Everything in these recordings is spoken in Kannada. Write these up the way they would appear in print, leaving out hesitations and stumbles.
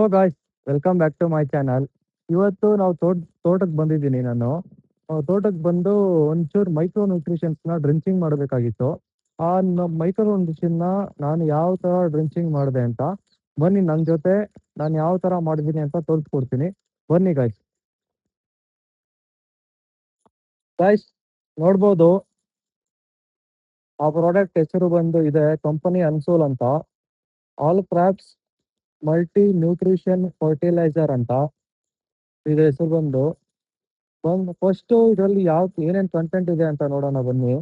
So guys, welcome back to my channel. ಇವತ್ತು ನಾವು ತೋಟಕ್ಕೆ ಬಂದಿದ್ದೀನಿ ನಾನು. ತೋಟಕ್ಕೆ ಬಂದು ಒಂಚೂರು ಮೈಕ್ರೋ ನ್ಯೂಟ್ರಿಷನ್ಸ್ನ ಡ್ರಿಂಚಿಂಗ್ ಮಾಡಬೇಕಾಗಿತ್ತು. ಆ ಮೈಕ್ರೋ ನ್ಯೂಟ್ರಿಷನ್ನ ನಾನು ಯಾವ ಥರ ಡ್ರಿಂಚಿಂಗ್ ಮಾಡಿದೆ ಅಂತ ಬನ್ನಿ ನನ್ನ ಜೊತೆ. ನಾನು ಯಾವ ಥರ ಮಾಡಿದ್ದೀನಿ ಅಂತ ತೋರಿಸ್ಕೊಡ್ತೀನಿ. ಬನ್ನಿ ಗಾಯ್ಸ್. ಗಾಯ್ಸ್ ನೋಡ್ಬೋದು, ಆ ಪ್ರಾಡಕ್ಟ್ ಹೆಸರು ಬಂದು ಇದೆ ಕಂಪನಿ ಅನ್ಸೋಲ್ ಅಂತ. All crops multi nutrition fertiliser ಅಂತ ಇದೆ ಹೆಸರು ಬಂದು ಫಸ್ಟು ಇದರಲ್ಲಿ ಏನೇನು ಕಂಟೆಂಟ್ ಇದೆ ಅಂತ ನೋಡೋಣ ಬನ್ನಿ.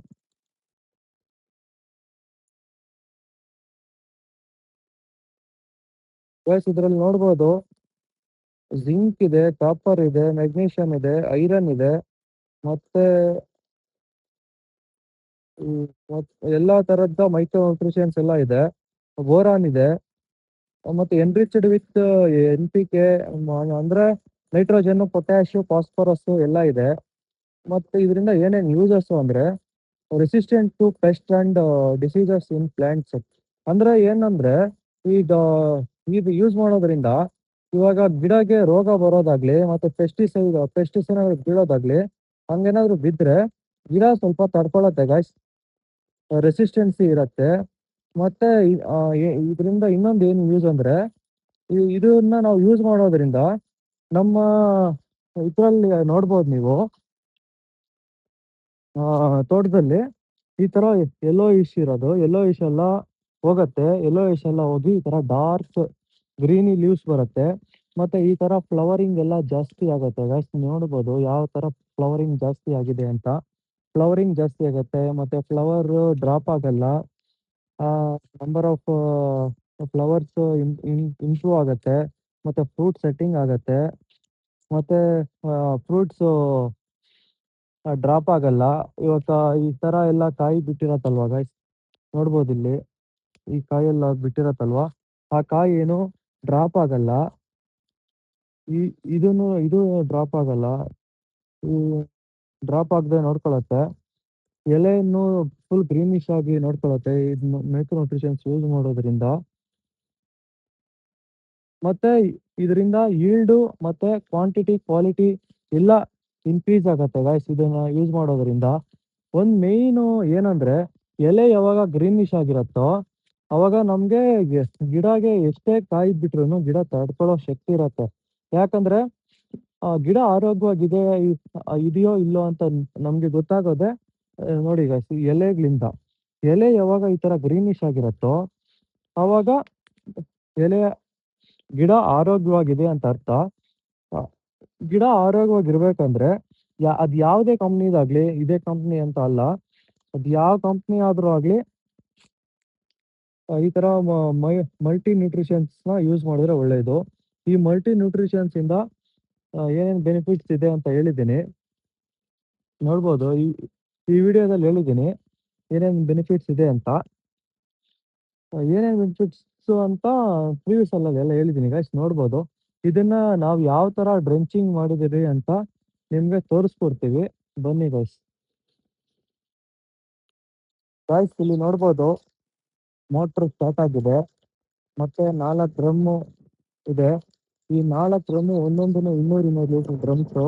ಗೈಸ್ ಇದರಲ್ಲಿ ನೋಡ್ಬೋದು, ಜಿಂಕ್ ಇದೆ, ಕಾಪರ್ ಇದೆ, ಮೆಗ್ನೀಷಿಯಂ ಇದೆ, ಐರನ್ ಇದೆ, ಮತ್ತೆ ಎಲ್ಲಾ ತರಹದ ಮೈಕ್ರೋ ನ್ಯೂಟ್ರಿಷನ್ಸ್ ಎಲ್ಲ ಇದೆ. ಬೋರಾನ್ ಇದೆ, ಮತ್ತೆ ಎನ್ರಿಚ್ಡ್ ವಿತ್ NPK ಅಂದ್ರೆ ನೈಟ್ರೋಜನ್, ಪೊಟ್ಯಾಶ್, ಫಾಸ್ಫರಸ್ ಎಲ್ಲ ಇದೆ. ಮತ್ತೆ ಇದರಿಂದ ಏನೇನು ಯೂಸಸ್ ಅಂದ್ರೆ resistant to pest and diseases in plants. ಅಂದ್ರೆ ಏನಂದ್ರೆ ಈಗ ಇದು ಯೂಸ್ ಮಾಡೋದ್ರಿಂದ ಇವಾಗ ಗಿಡಕ್ಕೆ ರೋಗ ಬರೋದಾಗ್ಲಿ ಮತ್ತೆ ಪೆಸ್ಟಿಸೈಡ್ ಬೀಳೋದಾಗ್ಲಿ ಹಂಗೇನಾದ್ರು ಬಿದ್ರೆ ಗಿಡ ಸ್ವಲ್ಪ ತಡ್ಕೊಳತ್ತೆ ಗಾಯ್ಸ್, ರೆಸಿಸ್ಟೆನ್ಸಿ ಇರತ್ತೆ. ಮತ್ತೆ ಇದರಿಂದ ಇನ್ನೊಂದು ಏನು ಯೂಸ್ ಅಂದ್ರೆ ಇದನ್ನ ನಾವು ಯೂಸ್ ಮಾಡೋದ್ರಿಂದ ನಮ್ಮ ಇದರಲ್ಲಿ ನೋಡ್ಬೋದು ನೀವು, ತೋಟದಲ್ಲಿ ಈ ತರ ಎಲ್ಲೋ ಇಶ್ ಇರೋದು, ಎಲ್ಲೋ ಇಶ್ ಎಲ್ಲ ಹೋಗತ್ತೆ. ಎಲ್ಲೋ ಇಶ್ ಎಲ್ಲ ಹೋಗಿ ಈ ತರ ಡಾರ್ಕ್ ಗ್ರೀನಿ ಲೀವ್ಸ್ ಬರುತ್ತೆ. ಮತ್ತೆ ಈ ತರ ಫ್ಲವರಿಂಗ್ ಎಲ್ಲ ಜಾಸ್ತಿ ಆಗುತ್ತೆ ಗೈಸ್. ನೋಡ್ಬೋದು ಯಾವ ತರ ಫ್ಲವರಿಂಗ್ ಜಾಸ್ತಿ ಆಗಿದೆ ಅಂತ. ಫ್ಲವರಿಂಗ್ ಜಾಸ್ತಿ ಆಗುತ್ತೆ, ಮತ್ತೆ ಫ್ಲವರ್ ಡ್ರಾಪ್ ಆಗಲ್ಲ. ನಂಬರ್ ಆಫ್ ಫ್ಲವರ್ಸ್ ಇಂಪ್ರೂವ್ ಆಗುತ್ತೆ, ಮತ್ತೆ ಫ್ರೂಟ್ ಸೆಟ್ಟಿಂಗ್ ಆಗುತ್ತೆ, ಮತ್ತೆ ಫ್ರೂಟ್ಸ್ ಡ್ರಾಪ್ ಆಗಲ್ಲ. ಇವಾಗ ಈ ತರ ಎಲ್ಲ ಕಾಯಿ ಬಿಟ್ಟಿರತ್ತಲ್ವಾ ಗೈಸ್, ನೋಡ್ಬೋದು ಇಲ್ಲಿ ಈ ಕಾಯಿ ಎಲ್ಲ ಬಿಟ್ಟಿರತ್ತಲ್ವಾ, ಆ ಕಾಯಿ ಏನು ಡ್ರಾಪ್ ಆಗಲ್ಲ. ಇದು ಡ್ರಾಪ್ ಆಗಲ್ಲ, ಈ ಡ್ರಾಪ್ ಆಗದೆ ನೋಡ್ಕೊಳತ್ತೆ. ಎಲೆಯನ್ನು ಫುಲ್ ಗ್ರೀನಿಶ್ ಆಗಿ ನೋಡ್ಕೊಳತ್ತೆ ಮೈಕ್ರೋ ನ್ಯೂಟ್ರಿಷನ್ಸ್ ಯೂಸ್ ಮಾಡೋದ್ರಿಂದ. ಮತ್ತೆ ಇದರಿಂದ ಈಲ್ಡು ಮತ್ತೆ ಕ್ವಾಂಟಿಟಿ ಕ್ವಾಲಿಟಿ ಎಲ್ಲ ಇನ್ಕ್ರೀಸ್ ಆಗುತ್ತೆ ಗಾಯ್ಸ್ ಇದನ್ನ ಯೂಸ್ ಮಾಡೋದ್ರಿಂದ. ಒಂದು ಮೇಯ್ನು ಏನಂದ್ರೆ ಎಲೆ ಯಾವಾಗ ಗ್ರೀನಿಶ್ ಆಗಿರತ್ತೋ ಅವಾಗ ನಮ್ಗೆ ಗಿಡಗೆ ಎಷ್ಟೇ ಕಾಯಿ ಬಿಟ್ರು ಗಿಡ ತಡ್ಕೊಳ್ಳೋ ಶಕ್ತಿ ಇರತ್ತೆ. ಯಾಕಂದ್ರೆ ಗಿಡ ಆರೋಗ್ಯವಾಗಿದೆ ಇದೆಯೋ ಇಲ್ಲೋ ಅಂತ ನಮ್ಗೆ ಗೊತ್ತಾಗೋದೆ ನೋಡಿ ಗಾಯ್ಸ್ ಎಲೆಗಳಿಂದ. ಎಲೆ ಯಾವಾಗ ಈ ತರ ಗ್ರೀನಿಶ್ ಆಗಿರತ್ತೋ ಅವಾಗ ಎಲೆ ಗಿಡ ಆರೋಗ್ಯವಾಗಿದೆ ಅಂತ ಅರ್ಥ. ಗಿಡ ಆರೋಗ್ಯವಾಗಿರ್ಬೇಕಂದ್ರೆ ಅದ್ ಯಾವುದೇ ಕಂಪ್ನಿದಾಗ್ಲಿ, ಇದೇ ಕಂಪ್ನಿ ಅಂತ ಅಲ್ಲ, ಅದ್ ಯಾವ ಕಂಪ್ನಿ ಆದ್ರೂ ಆಗ್ಲಿ ಈ ತರ ಮಲ್ಟಿ ನ್ಯೂಟ್ರಿಷನ್ಸ್ ನ ಯೂಸ್ ಮಾಡಿದ್ರೆ ಒಳ್ಳೇದು. ಈ ಮಲ್ಟಿ ನ್ಯೂಟ್ರಿಷನ್ಸ್ ಇಂದ ಏನೇನು ಬೆನಿಫಿಟ್ಸ್ ಇದೆ ಅಂತ ಹೇಳಿದ್ದೀನಿ, ನೋಡ್ಬೋದು ಈ ವಿಡಿಯೋದಲ್ಲಿ ಹೇಳಿದ್ದೀನಿ ಏನೇನು ಬೆನಿಫಿಟ್ಸ್ ಇದೆ ಅಂತ. ಏನೇನು ಬೆನಿಫಿಟ್ಸ್ ಅಂತ ಪ್ರೀವಿಯಸ್ ಅಲ್ಲೆಲ್ಲ ಹೇಳಿದ್ದೀನಿ ಗೈಸ್, ನೋಡ್ಬೋದು. ಇದನ್ನ ನಾವು ಯಾವ ತರ ಡ್ರೆಂಚಿಂಗ್ ಮಾಡಿದಿರಿ ಅಂತ ನಿಮ್ಗೆ ತೋರಿಸ್ಕೊಡ್ತೀವಿ, ಬನ್ನಿ ಗೈಸ್. ಗೈಸ್ ಇಲ್ಲಿ ನೋಡ್ಬೋದು ಮೋಟ್ರ್ ಸ್ಟಾರ್ಟ್ ಆಗಿದೆ, ಮತ್ತೆ 4 ಡ್ರಮ್ಮು ಇದೆ. ಈ 4 ಡ್ರಮ್ಮು ಒಂದೊಂದು 200 ಲೀಟರ್ ಡ್ರಮ್ಸು.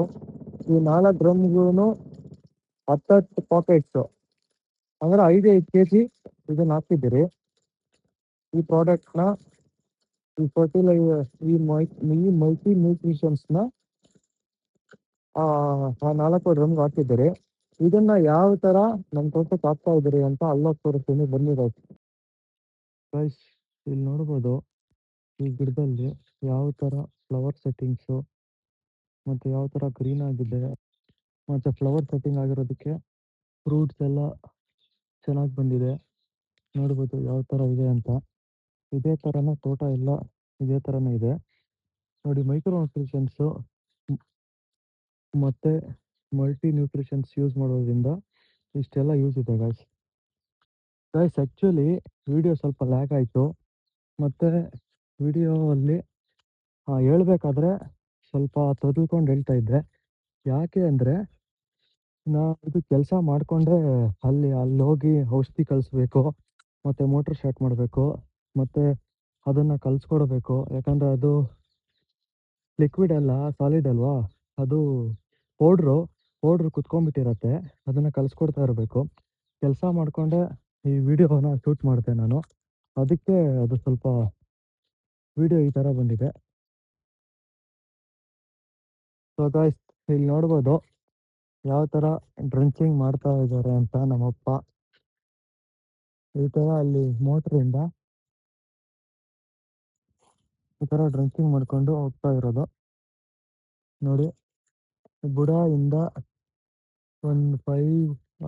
ಈ 4 ಡ್ರಮ್ಗೂ 10 ಪಾಕೆಟ್ಸು ಅಂದ್ರೆ 5 kg ಇದನ್ನ ಹಾಕಿದ್ದೀರಿ. ಈ ಪ್ರಾಡಕ್ಟ್ನ, ಈ ಫರ್ಟಿಲೈಸರ್, ಈ ಮಲ್ಟಿ ನ್ಯೂಟ್ರಿಷನ್ಸ್ನ 4 ಡ್ರಮ್ಗೆ ಹಾಕಿದ್ದೀರಿ. ಇದನ್ನ ಯಾವ ತರ ನಮ್ಮ ತೋಟಕ್ಕೆ ಹಾಕ್ತಾ ಇದ್ದೀರಿ ಅಂತ ಅಲ್ಲೋಗಿ ತೋರಿಸ್ತೀನಿ, ಬನ್ನಿ ಗೈಸ್. ಇಲ್ಲಿ ನೋಡ್ಬೋದು ಈ ಗಿಡದಲ್ಲಿ ಯಾವ ತರ ಫ್ಲವರ್ ಸೆಟ್ಟಿಂಗ್ಸು ಮತ್ತೆ ಯಾವ ತರ ಗ್ರೀನ್ ಆಗಿದೆ, ಮತ್ತೆ ಫ್ಲವರ್ ಸೆಟ್ಟಿಂಗ್ ಆಗಿರೋದಕ್ಕೆ ಫ್ರೂಟ್ಸ್ ಎಲ್ಲ ಚೆನ್ನಾಗಿ ಬಂದಿದೆ. ನೋಡ್ಬೋದು ಯಾವ ತರ ಇದೆ ಅಂತ. ಇದೇ ತರನೇ ತೋಟ ಎಲ್ಲ ಇದೇ ತರನೇ ಇದೆ ನೋಡಿ. ಮೈಕ್ರೋ ನ್ಯೂಟ್ರಿಷನ್ಸು ಮತ್ತೆ ಮಲ್ಟಿ ನ್ಯೂಟ್ರಿಷನ್ಸ್ ಯೂಸ್ ಮಾಡೋದ್ರಿಂದ ಇಷ್ಟೆಲ್ಲ ಯೂಸ್ ಇದೆ ಗೈಸ್. ಆ್ಯಕ್ಚುಲಿ ವಿಡಿಯೋ ಸ್ವಲ್ಪ ಲ್ಯಾಗ್ ಆಯಿತು, ಮತ್ತು ವಿಡಿಯೋ ಅಲ್ಲಿ ಹೇಳ್ಬೇಕಾದ್ರೆ ಸ್ವಲ್ಪ ತೊದಲ್ಕೊಂಡು ಹೇಳ್ತಾ ಇದ್ದೆ. ಯಾಕೆ ಅಂದರೆ ಇದು ಕೆಲಸ ಮಾಡಿಕೊಂಡ್ರೆ ಅಲ್ಲಿ ಹೋಗಿ ಔಷಧಿ ಕಳಿಸ್ಬೇಕು, ಮತ್ತು ಮೋಟ್ರ್ ಸ್ಟಾರ್ಟ್ ಮಾಡಬೇಕು, ಮತ್ತು ಅದನ್ನು ಕಲಿಸ್ಕೊಡ್ಬೇಕು. ಯಾಕಂದರೆ ಅದು ಲಿಕ್ವಿಡ್ ಅಲ್ಲ, ಸಾಲಿಡ್ ಅಲ್ವಾ, ಅದು ಪೌಡ್ರು ಪೌಡ್ರ್ ಕುತ್ಕೊಂಡ್ಬಿಟ್ಟಿರತ್ತೆ. ಅದನ್ನು ಕಲಿಸ್ಕೊಡ್ತಾ ಇರಬೇಕು. ಕೆಲಸ ಮಾಡಿಕೊಂಡೆ ಈ ವಿಡಿಯೋನ ಶೂಟ್ ಮಾಡಿದೆ ನಾನು. ಅದಕ್ಕೆ ಅದು ಸ್ವಲ್ಪ ವಿಡಿಯೋ ಈ ಥರ ಬಂದಿದೆ. ಸೊ ಗಾಯ್ಸ್, ಇಲ್ಲಿ ನೋಡ್ಬೋದು ಯಾವ ಥರ ಡ್ರಂಚಿಂಗ್ ಮಾಡ್ತಾ ಇದ್ದಾರೆ ಅಂತ ನಮ್ಮಪ್ಪ. ಈ ಥರ ಅಲ್ಲಿ ಮೋಟ್ರಿಂದ ಈ ಥರ ಡ್ರಂಚಿಂಗ್ ಮಾಡ್ಕೊಂಡು ಹೋಗ್ತಾ ಇರೋದು ನೋಡಿ. ಬುಡ ಇಂದ ಒಂದು 5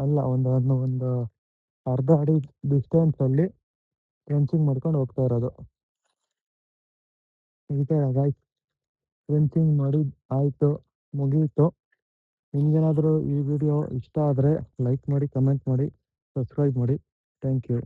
ಅಲ್ಲ, ಒಂದು ಅರ್ಧ ಅಡಿ ಡಿಸ್ಟೆನ್ಸಲ್ಲಿ ಡ್ರಂಚಿಂಗ್ ಮಾಡ್ಕೊಂಡು ಹೋಗ್ತಾ ಇರೋದು. ಈ ಥರ ಗಾಯ್ಸ್, ಡ್ರಂಚಿಂಗ್ ಮಾಡಿ ಆಯಿತು, ಮುಗೀತು. ನಿಮಗೇನಾದರೂ ಈ ವಿಡಿಯೋ ಇಷ್ಟ ಆದರೆ ಲೈಕ್ ಮಾಡಿ, ಕಮೆಂಟ್ ಮಾಡಿ, ಸಬ್ಸ್ಕ್ರೈಬ್ ಮಾಡಿ. Thank you.